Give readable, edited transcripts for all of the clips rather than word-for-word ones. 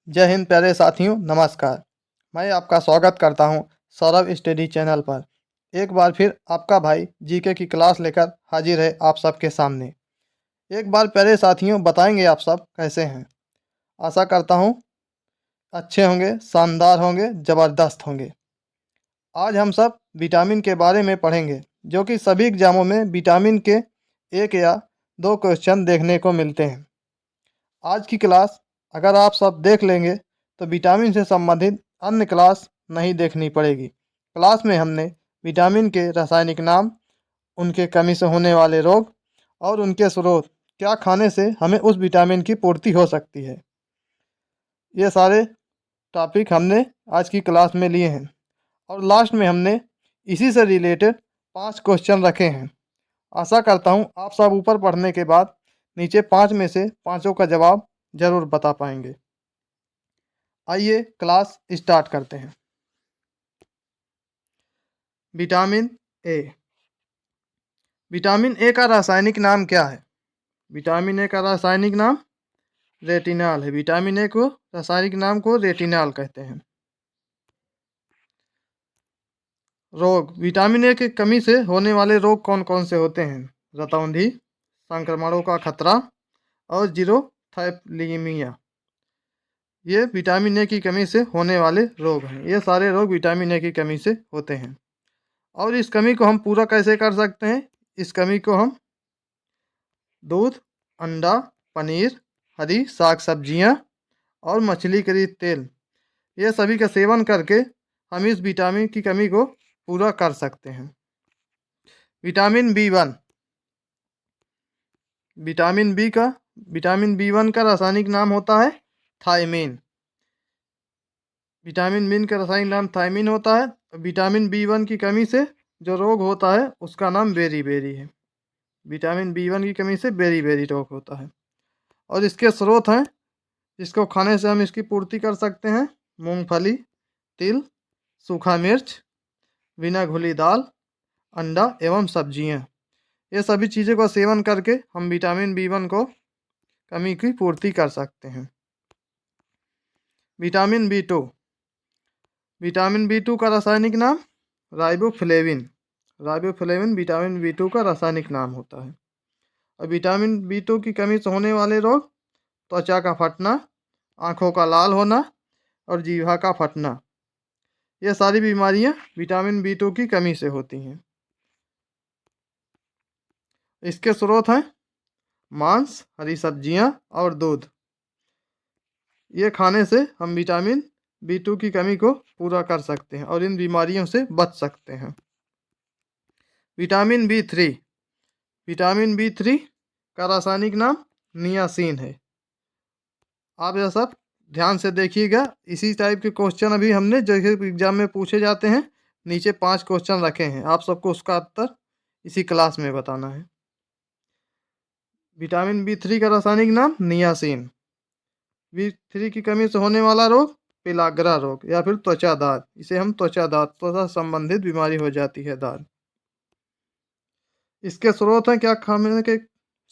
जय हिंद प्यारे साथियों, नमस्कार। मैं आपका स्वागत करता हूं सौरभ स्टडी चैनल पर। एक बार फिर आपका भाई जीके की क्लास लेकर हाजिर है आप सबके सामने। एक बार प्यारे साथियों, बताएंगे आप सब कैसे हैं। आशा करता हूं अच्छे होंगे, शानदार होंगे, ज़बरदस्त होंगे। आज हम सब विटामिन के बारे में पढ़ेंगे, जो कि सभी एग्जामों में विटामिन के 1 या 2 क्वेश्चन देखने को मिलते हैं। आज की क्लास अगर आप सब देख लेंगे तो विटामिन से संबंधित अन्य क्लास नहीं देखनी पड़ेगी। क्लास में हमने विटामिन के रासायनिक नाम, उनके कमी से होने वाले रोग और उनके स्रोत, क्या खाने से हमें उस विटामिन की पूर्ति हो सकती है, ये सारे टॉपिक हमने आज की क्लास में लिए हैं। और लास्ट में हमने इसी से रिलेटेड 5 क्वेश्चन रखे हैं। आशा करता हूँ आप सब ऊपर पढ़ने के बाद नीचे 5 में से पाँचों का जवाब ज़रूर बता पाएंगे। आइए क्लास स्टार्ट करते हैं। Vitamin A. विटामिन ए का रासायनिक नाम क्या है? विटामिन ए का रासायनिक नाम रेटिनॉल है। विटामिन ए को रासायनिक नाम को रेटिनॉल कहते हैं। रोग। विटामिन ए की कमी से होने वाले रोग कौन कौन से होते हैं? रतौंधी, संक्रमणों का खतरा और जीरोथैलेमीमिया। ये विटामिन ए की कमी से होने वाले रोग हैं। ये सारे रोग विटामिन ए की कमी से होते हैं। और इस कमी को हम पूरा कैसे कर सकते हैं? इस कमी को हम दूध, अंडा, पनीर, हरी साग सब्जियां और मछली करी तेल, ये सभी का सेवन करके हम इस विटामिन की कमी को पूरा कर सकते हैं। Vitamin B 1। विटामिन बी 1 का रासायनिक नाम होता है थायमीन। विटामिन बी का रासायनिक नाम थायमीन होता है। विटामिन बी 1 की कमी से जो रोग होता है उसका नाम बेरी है। विटामिन बी 1 की कमी से बेरी रोग होता है। और इसके स्रोत हैं जिसको खाने से हम इसकी पूर्ति कर सकते हैं: मूंगफली, तिल, सूखा मिर्च, बिना घुली दाल, अंडा एवं सब्जियां। ये सभी चीज़ों का सेवन करके हम विटामिन बी 1 को कमी की पूर्ति कर सकते हैं। Vitamin B 2। विटामिन बी 2 का रासायनिक नाम राइबोफ्लेविन। राइबोफ्लेविन विटामिन बी 2 का रासायनिक नाम होता है। और विटामिन बी 2 की कमी से होने वाले रोग: त्वचा का फटना, आँखों का लाल होना और जीवा का फटना। ये सारी बीमारियां विटामिन बी 2 की कमी से होती हैं। इसके स्रोत हैं मांस, हरी सब्जियां और दूध। ये खाने से हम विटामिन बी 2 की कमी को पूरा कर सकते हैं और इन बीमारियों से बच सकते हैं। Vitamin B 3। विटामिन बी 3 का रासायनिक नाम नियासिन है। आप यह सब ध्यान से देखिएगा। इसी टाइप के क्वेश्चन अभी हमने जो एग्जाम में पूछे जाते हैं, नीचे 5 क्वेश्चन रखे हैं, आप सबको उसका उत्तर इसी क्लास में बताना है। विटामिन बी 3 का रासायनिक नाम नियासिन। बी 3 की कमी से होने वाला रोग पेलाग्रा रोग या फिर त्वचा दाद। इसे हम त्वचा संबंधित बीमारी हो जाती है, दाद। इसके स्रोत हैं क्या खाने के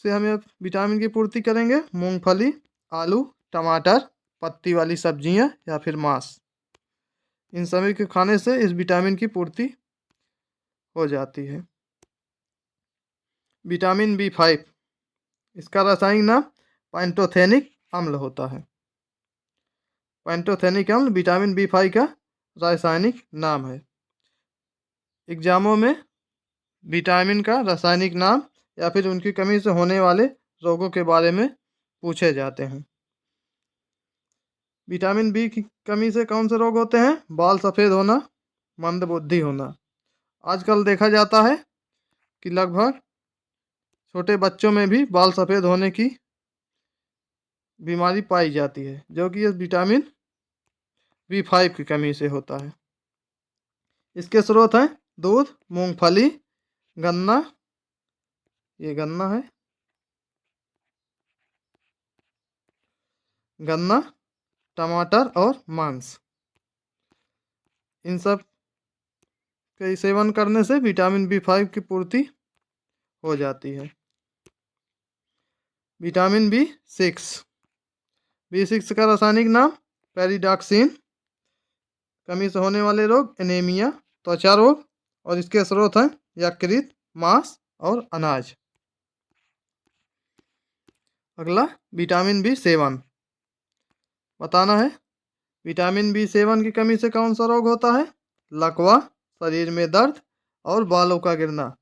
से हमें विटामिन की पूर्ति करेंगे: मूंगफली, आलू, टमाटर, पत्ती वाली सब्जियां या फिर मांस। इन सभी के खाने से इस विटामिन की पूर्ति हो जाती है। Vitamin B 5। इसका रासायनिक नाम पैंटोथेनिक अम्ल होता है। पैंटोथेनिक अम्ल विटामिन बी 5 का रासायनिक नाम है। एग्जामों में विटामिन का रासायनिक नाम या फिर उनकी कमी से होने वाले रोगों के बारे में पूछे जाते हैं। विटामिन बी की कमी से कौन से रोग होते हैं? बाल सफ़ेद होना, मंदबुद्धि होना। आजकल देखा जाता है कि लगभग छोटे बच्चों में भी बाल सफ़ेद होने की बीमारी पाई जाती है, जो कि इस विटामिन बी 5 की कमी से होता है। इसके स्रोत हैं दूध, मूंगफली, गन्ना, ये गन्ना है, गन्ना, टमाटर और मांस। इन सब के सेवन करने से विटामिन बी 5 की पूर्ति हो जाती है। Vitamin B 6। बी 6 का रासायनिक नाम पेरिडॉक्सिन, कमी से होने वाले रोग एनीमिया, त्वचा रोग, और इसके स्रोत हैं यकृत, मांस और अनाज। अगला विटामिन बी सेवन बताना है। विटामिन बी सेवन की कमी से कौन सा रोग होता है? लकवा, शरीर में दर्द और बालों का गिरना।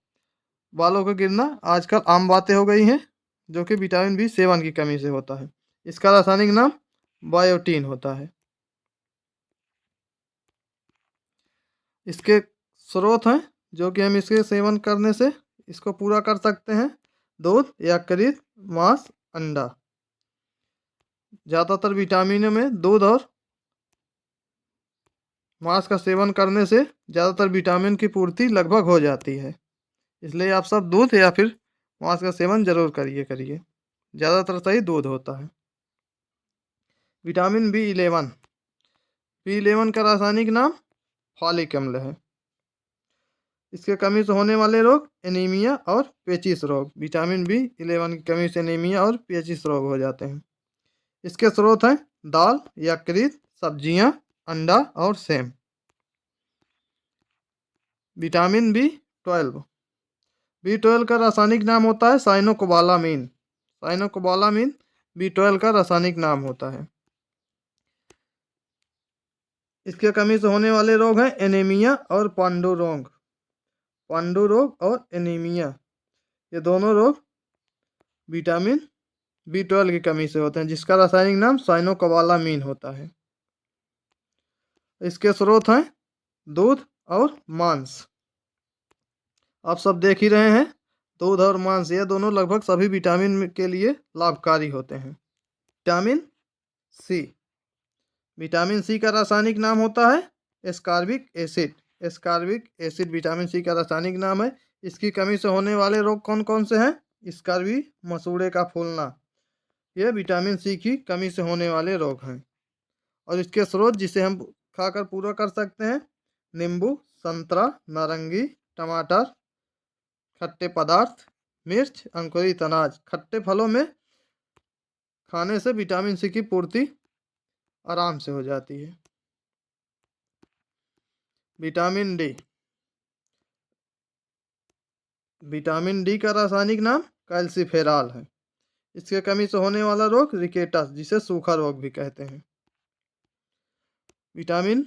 बालों का गिरना आजकल आम बातें हो गई हैं, जो कि विटामिन बी सेवन की कमी से होता है। इसका रासायनिक नाम बायोटीन होता है। इसके स्रोत हैं जो कि हम इसके सेवन करने से इसको पूरा कर सकते हैं: दूध, यकृत, मांस, अंडा। ज़्यादातर विटामिनों में दूध और मांस का सेवन करने से ज़्यादातर विटामिन की पूर्ति लगभग हो जाती है। इसलिए आप सब दूध या फिर मांस का सेवन जरूर करिए। ज़्यादातर सही दूध होता है। विटामिन बी11 का रासायनिक नाम फॉलिक अम्ल है। इसके कमी से होने वाले रोग एनीमिया और पेचिस रोग। विटामिन बी11 की कमी से एनीमिया और पेचिस रोग हो जाते हैं। इसके स्रोत हैं दाल, यकृत, सब्जियां, अंडा और सेम। विटामिन बी12 का रासायनिक नाम होता है साइनोकोबालामीन। साइनोकोबालामीन बी12 का रासायनिक नाम होता है। इसके कमी से होने वाले रोग हैं एनीमिया और पांडु रोग। पांडु रोग और एनीमिया, ये दोनों रोग विटामिन बी12 की कमी से होते हैं, जिसका रासायनिक नाम साइनोकोबालामीन होता है। इसके स्रोत हैं दूध और मांस। आप सब देख ही रहे हैं, दूध और मांस ये दोनों लगभग सभी विटामिन के लिए लाभकारी होते हैं। सी विटामिन सी का रासायनिक नाम होता है ascorbic acid. Ascorbic acid vitamin C का रासायनिक नाम है। इसकी कमी से होने वाले रोग कौन कौन से हैं? स्कर्वी, मसूड़े का फूलना, ये विटामिन सी की कमी से होने वाले रोग हैं। और इसके स्रोत जिसे हम खाकर पूरा कर सकते हैं: नींबू, संतरा, नारंगी, टमाटर, खट्टे पदार्थ, मिर्च, अंकुरित अनाज। खट्टे फलों में खाने से विटामिन सी की पूर्ति आराम से हो जाती है। विटामिन डी का रासायनिक नाम कैल्सीफेरॉल है। इसके कमी से होने वाला रोग रिकेटस, जिसे सूखा रोग भी कहते हैं। विटामिन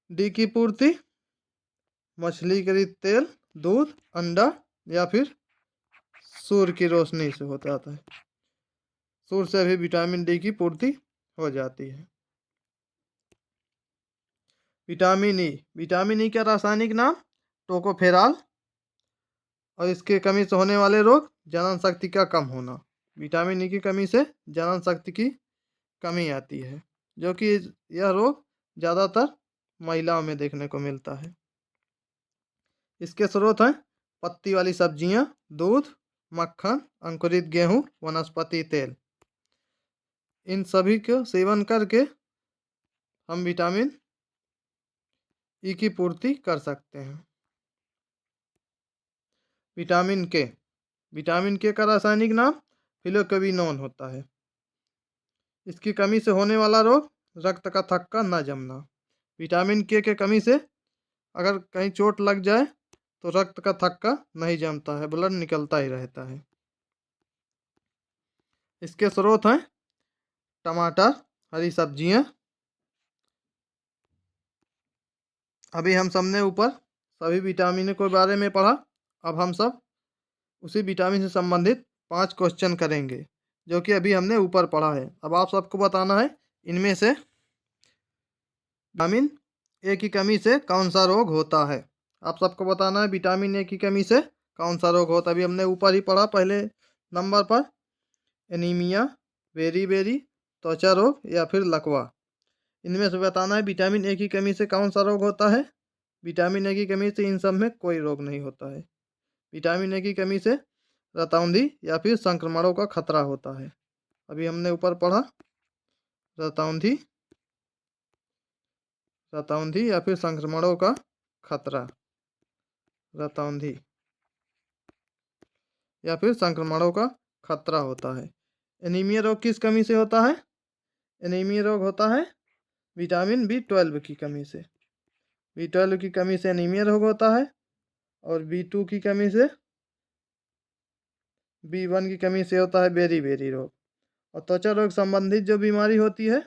डी की पूर्ति मछली के तेल, दूध, अंडा या फिर सूर्य की रोशनी से होता है। सूर्य से भी विटामिन डी की पूर्ति हो जाती है। विटामिन ई का रासायनिक नाम टोकोफेरॉल, और इसके कमी से होने वाले रोग जनन शक्ति का कम होना। विटामिन ई की कमी से जनन शक्ति की कमी आती है, जो कि यह रोग ज़्यादातर महिलाओं में देखने को मिलता है। इसके स्रोत हैं पत्ती वाली सब्जियां, दूध, मक्खन, अंकुरित गेहूं, वनस्पति तेल। इन सभी को सेवन करके हम विटामिन ई की पूर्ति कर सकते हैं। विटामिन के का रासायनिक नाम फिलोक्विनोन होता है। इसकी कमी से होने वाला रोग रक्त का थक्का न जमना। विटामिन के कमी से अगर कहीं चोट लग जाए तो रक्त का थक्का नहीं जमता है, ब्लड निकलता ही रहता है। इसके स्रोत हैं टमाटर, हरी सब्जियां। अभी हम सबने ऊपर सभी विटामिन के बारे में पढ़ा। अब हम सब उसी विटामिन से संबंधित 5 क्वेश्चन करेंगे, जो कि अभी हमने ऊपर पढ़ा है। अब आप सबको बताना है इनमें से विटामिन ए की कमी से कौन सा रोग होता है। आप सबको बताना है विटामिन ए की कमी से कौन सा रोग होता है। अभी हमने ऊपर ही पढ़ा पहले नंबर पर एनीमिया, बेरी, त्वचा रोग या फिर लकवा। इनमें से बताना है विटामिन ए की कमी से कौन सा रोग होता है। विटामिन ए की कमी से इन सब में कोई रोग नहीं होता है। विटामिन ए की कमी से रतौंधी या फिर संक्रमणों का खतरा होता है। अभी हमने ऊपर पढ़ा रतौंधी या फिर संक्रमणों का खतरा। रतौंधी या फिर संक्रमणों का खतरा होता है। एनीमिया रोग किस कमी से होता है? एनीमिया रोग होता है विटामिन B12 की कमी से। B12 की कमी से एनीमिया रोग होता है, और B2 की कमी से, B1 की कमी से होता है बेरी रोग। और त्वचा रोग संबंधित जो बीमारी होती है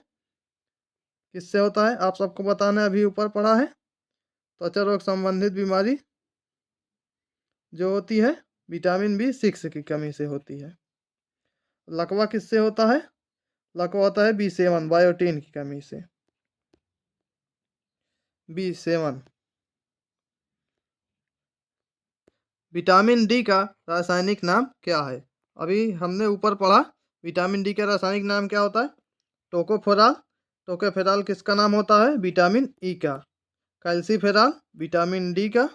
किससे होता है आप सबको बताना है, अभी ऊपर पढ़ा है। त्वचा रोग संबंधित बीमारी जो होती है विटामिन B6 की कमी से होती है। लकवा किससे होता है? लकवा होता है B7 बायोटीन की कमी से। B7। विटामिन डी का रासायनिक नाम क्या है? अभी हमने ऊपर पढ़ा विटामिन डी का रासायनिक नाम क्या होता है? टोकोफेरॉल। टोकोफेरॉल किसका नाम होता है? विटामिन ई का। कैल्सीफेरॉल विटामिन डी का।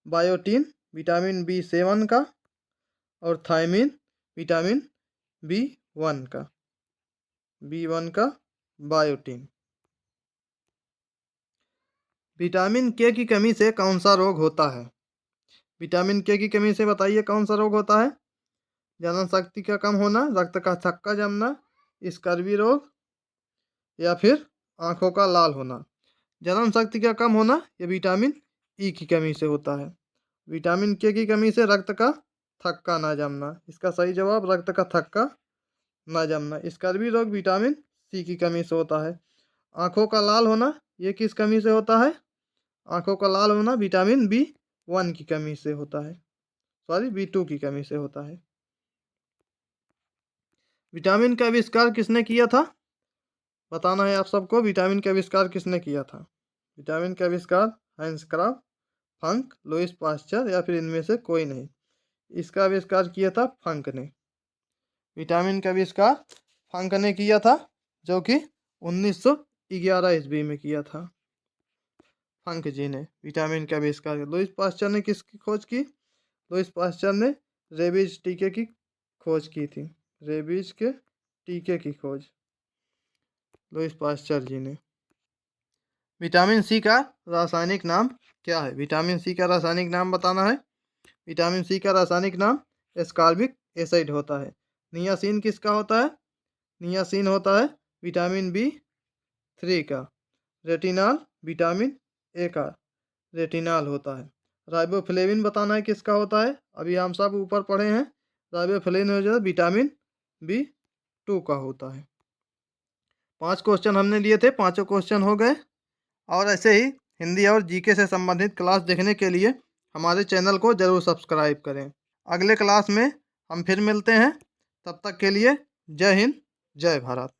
बायोटीन विटामिन B7 का। और थायमिन विटामिन B1 का। B1 का बायोटीन। विटामिन के की कमी से कौन सा रोग होता है? विटामिन के की कमी से बताइए कौन सा रोग होता है? जनन शक्ति का कम होना, रक्त का थक्का जमना, स्कर्वी रोग, या फिर आंखों का लाल होना। जनन शक्ति का कम होना ये विटामिन ई की कमी से होता है। विटामिन के की कमी से रक्त का थक्का ना जमना, इसका सही जवाब रक्त का थक्का ना जमना। स्कर्वी रोग विटामिन सी की कमी से होता है। आंखों का लाल होना ये किस कमी से होता है? आंखों का लाल होना विटामिन B1 की कमी से होता है, सॉरी B2 की कमी से होता है। विटामिन का आविष्कार किसने किया था? बताना है आप सबको, विटामिन का आविष्कार किसने किया था? विटामिन का आविष्कार हाइंस क्राफ्ट, फंक, लुईस पास्चर, या फिर इनमें से कोई नहीं। इसका आविष्कार किया था फंक ने। विटामिन का आविष्कार फंक ने किया था, जो कि 1911 ईस्वी में किया था। फंक जी ने विटामिन का आविष्कार किया। लुईस पास्चर ने किसकी खोज की? लुईस पास्चर ने रेबीज टीके की खोज की थी। रेबीज के टीके की खोज लुईस पास्चर जी ने। विटामिन सी का रासायनिक नाम क्या है? विटामिन सी का रासायनिक नाम बताना है। विटामिन सी का रासायनिक नाम एस्कॉर्बिक एसिड होता है। नियासिन किसका होता है? नियासिन होता है विटामिन B3 का। रेटिनॉल विटामिन ए का रेटिनॉल होता है। राइबोफ्लेविन बताना है किसका होता है? अभी हम सब ऊपर पढ़े हैं। राइबोफ्लेविन जो है विटामिन B2 का होता है। 5 क्वेश्चन हमने लिए थे, 5 क्वेश्चन हो गए। और ऐसे ही हिंदी और जीके से संबंधित क्लास देखने के लिए हमारे चैनल को ज़रूर सब्सक्राइब करें। अगले क्लास में हम फिर मिलते हैं, तब तक के लिए जय हिंद, जय भारत।